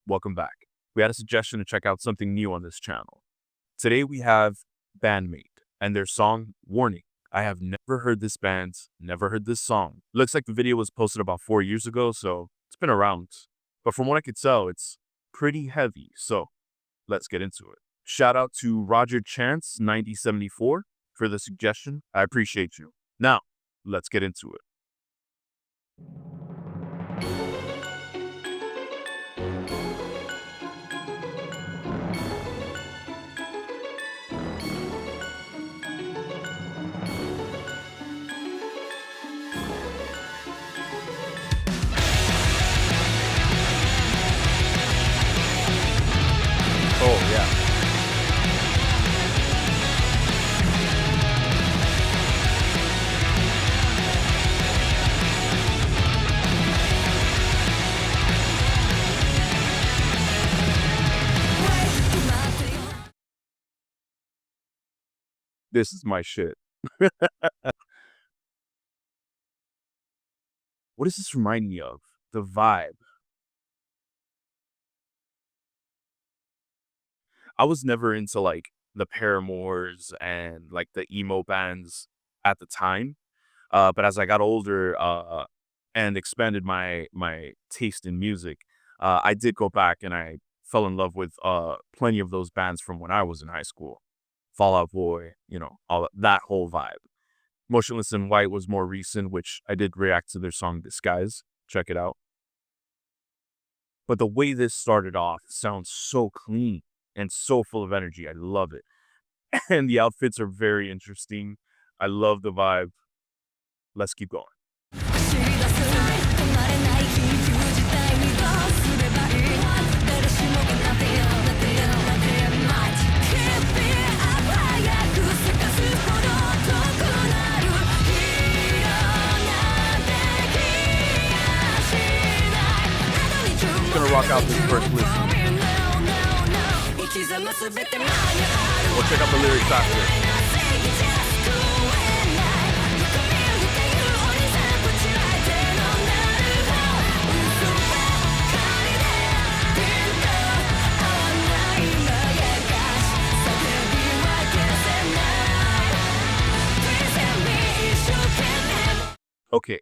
welcome back. We had a suggestion to check out something new on this channel. Today we have BANDMAID and their song Warning. I have never heard this band, never heard this song. Looks like the video was posted about 4 years ago, so it's been around. But from what I could tell, it's pretty heavy, so let's get into it. Shout out to Roger Chance 9074 for the suggestion. I appreciate you. Now, let's get into it. Oh, yeah. This is my shit. What does this remind me of? The vibe. I was never into like the Paramores and like the emo bands at the time. But as I got older and expanded my taste in music, I did go back and I fell in love with plenty of those bands from when I was in high school. Fall Out Boy, all that whole vibe. Motionless in White was more recent, which I did react to their song Disguise. Check it out. But the way this started off sounds so clean and so full of energy. I love it. And the outfits are very interesting. I love the vibe. Let's keep going. I'm gonna rock out this first listen. We'll check out the lyrics after. Okay.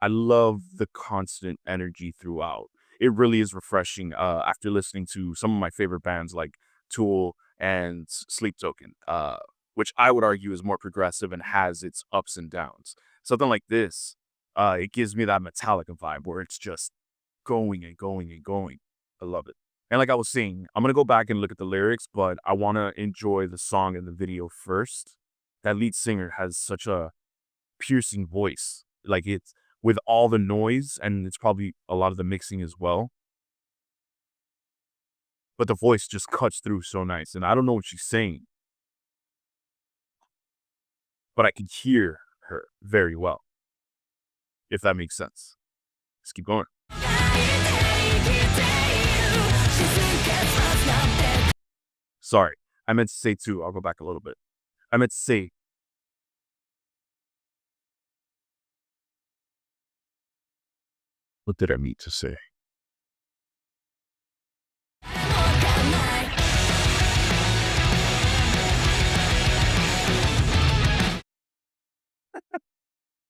I love the constant energy throughout. It really is refreshing after listening to some of my favorite bands like Tool and Sleep Token, which I would argue is more progressive and has its ups and downs. Something like this, it gives me that Metallica vibe where it's just going and going and going. I love it. And like I was saying, I'm going to go back and look at the lyrics, but I want to enjoy the song and the video first. That lead singer has such a piercing voice. Like it's with all the noise, and it's probably a lot of the mixing as well. But the voice just cuts through so nice. And I don't know what she's saying, but I can hear her very well, if that makes sense. Let's keep going. Sorry, I meant to say two. I'll go back a little bit. I meant to say, what did I mean to say?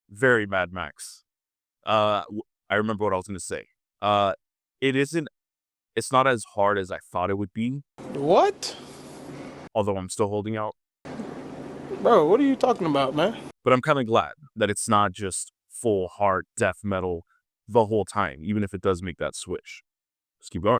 Very Mad Max. I remember what I was going to say. It's not as hard as I thought it would be. What? Although I'm still holding out. Bro, what are you talking about, man? But I'm kind of glad that it's not just full hard death metal the whole time, even if it does make that switch. Let's keep going.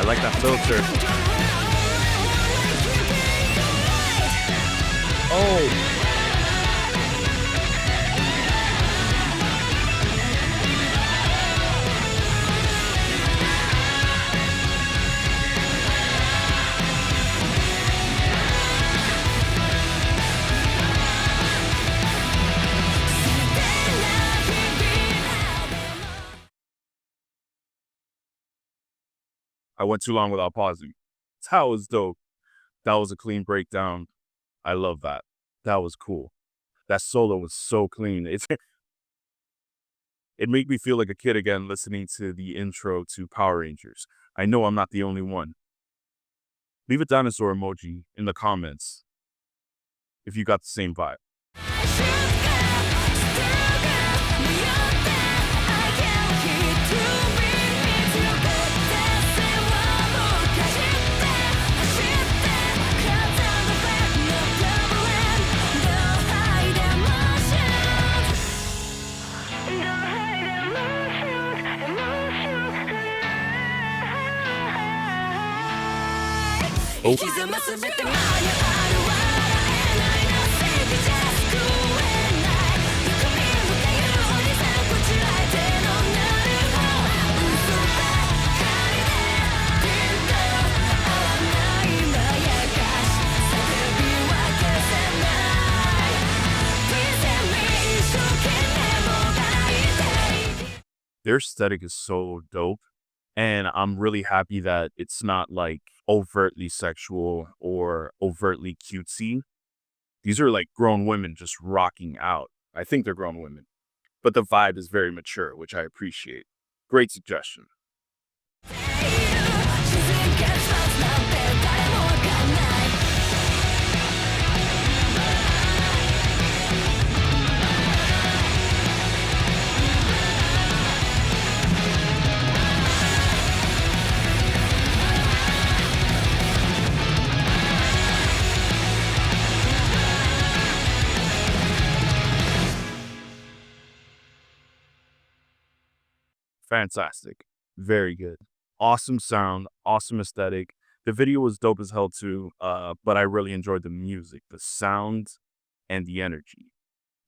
like that filter. Oh, I went too long without pausing. That was dope. That was a clean breakdown. I love that. That was cool. That solo was so clean. It made me feel like a kid again listening to the intro to Power Rangers. I know I'm not the only one. Leave a dinosaur emoji in the comments if you got the same vibe. Oh. Their aesthetic is so dope. And I'm really happy that it's not like overtly sexual or overtly cutesy. These are like grown women just rocking out. I think they're grown women, but the vibe is very mature, which I appreciate. Great suggestion. Fantastic. Very good. Awesome sound, awesome aesthetic. The video was dope as hell too, but I really enjoyed the music, the sound, and the energy.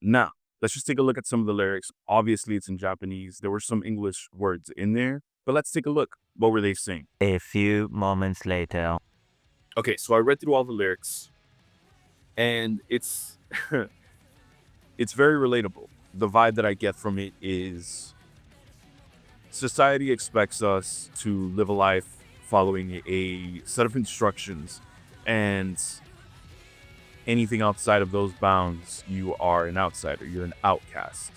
Now, let's just take a look at some of the lyrics. Obviously, it's in Japanese. There were some English words in there, but let's take a look. What were they saying? A few moments later. Okay, so I read through all the lyrics, and it's it's very relatable. The vibe that I get from it is society expects us to live a life following a set of instructions, and anything outside of those bounds, you are an outsider, you're an outcast.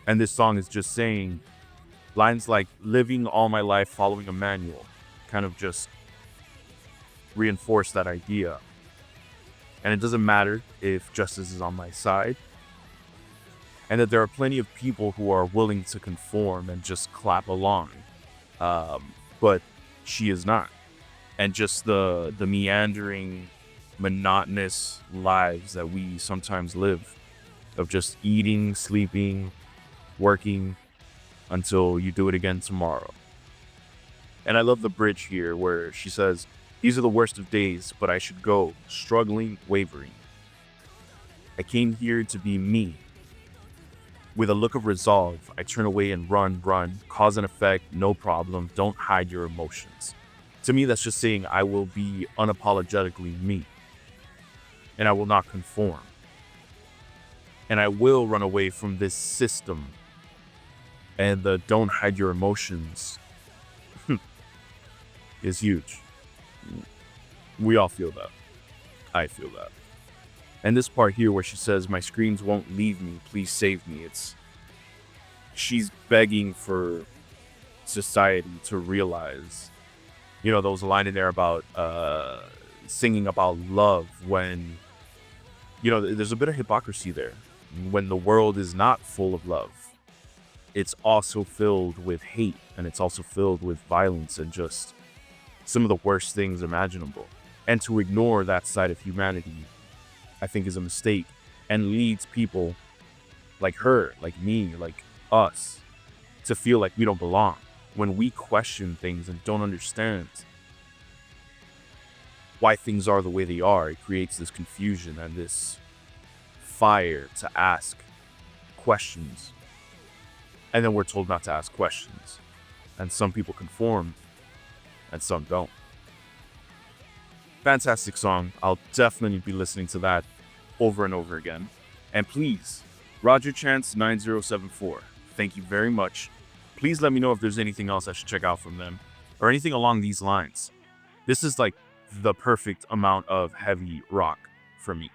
And this song is just saying lines like living all my life following a manual kind of just reinforce that idea. And it doesn't matter if justice is on my side, and that there are plenty of people who are willing to conform and just clap along. But she is not. And just the meandering, monotonous lives that we sometimes live of just eating, sleeping, working until you do it again tomorrow. And I love the bridge here where she says, "These are the worst of days, but I should go, struggling, wavering. I came here to be me. With a look of resolve, I turn away and run, cause and effect, no problem, don't hide your emotions." To me, that's just saying I will be unapologetically me. And I will not conform. And I will run away from this system. And the don't hide your emotions is huge. We all feel that. I feel that. And this part here where she says, "My screams won't leave me, please save me." She's begging for society to realize, there was a line in there about singing about love when, there's a bit of hypocrisy there. When the world is not full of love, it's also filled with hate, and it's also filled with violence and just some of the worst things imaginable. And to ignore that side of humanity, I think, is a mistake and leads people like her, like me, like us, to feel like we don't belong. when we question things and don't understand why things are the way they are, it creates this confusion and this fire to ask questions. And then we're told not to ask questions. And some people conform and some don't. Fantastic song. I'll definitely be listening to that over and over again. And please, Roger Chance 9074, thank you very much. Please let me know if there's anything else I should check out from them or anything along these lines. This is like the perfect amount of heavy rock for me.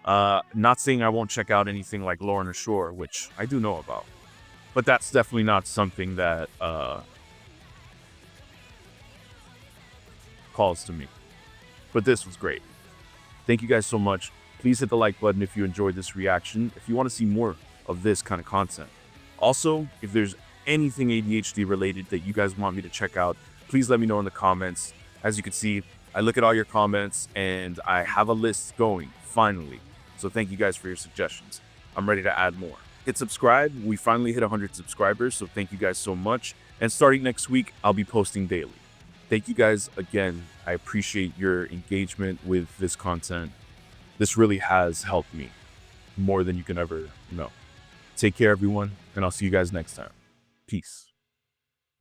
Not saying I won't check out anything like Lorna Shore, which I do know about, but that's definitely not something that calls to me. But this was great. Thank you guys so much. Please hit the like button if you enjoyed this reaction, if you want to see more of this kind of content. Also, if there's anything ADHD related that you guys want me to check out, please let me know in the comments. As you can see, I look at all your comments and I have a list going, finally. So thank you guys for your suggestions. I'm ready to add more. Hit subscribe. We finally hit 100 subscribers, so thank you guys so much. And starting next week, I'll be posting daily. Thank you guys again. I appreciate your engagement with this content. This really has helped me more than you can ever know. Take care, everyone, and I'll see you guys next time. Peace.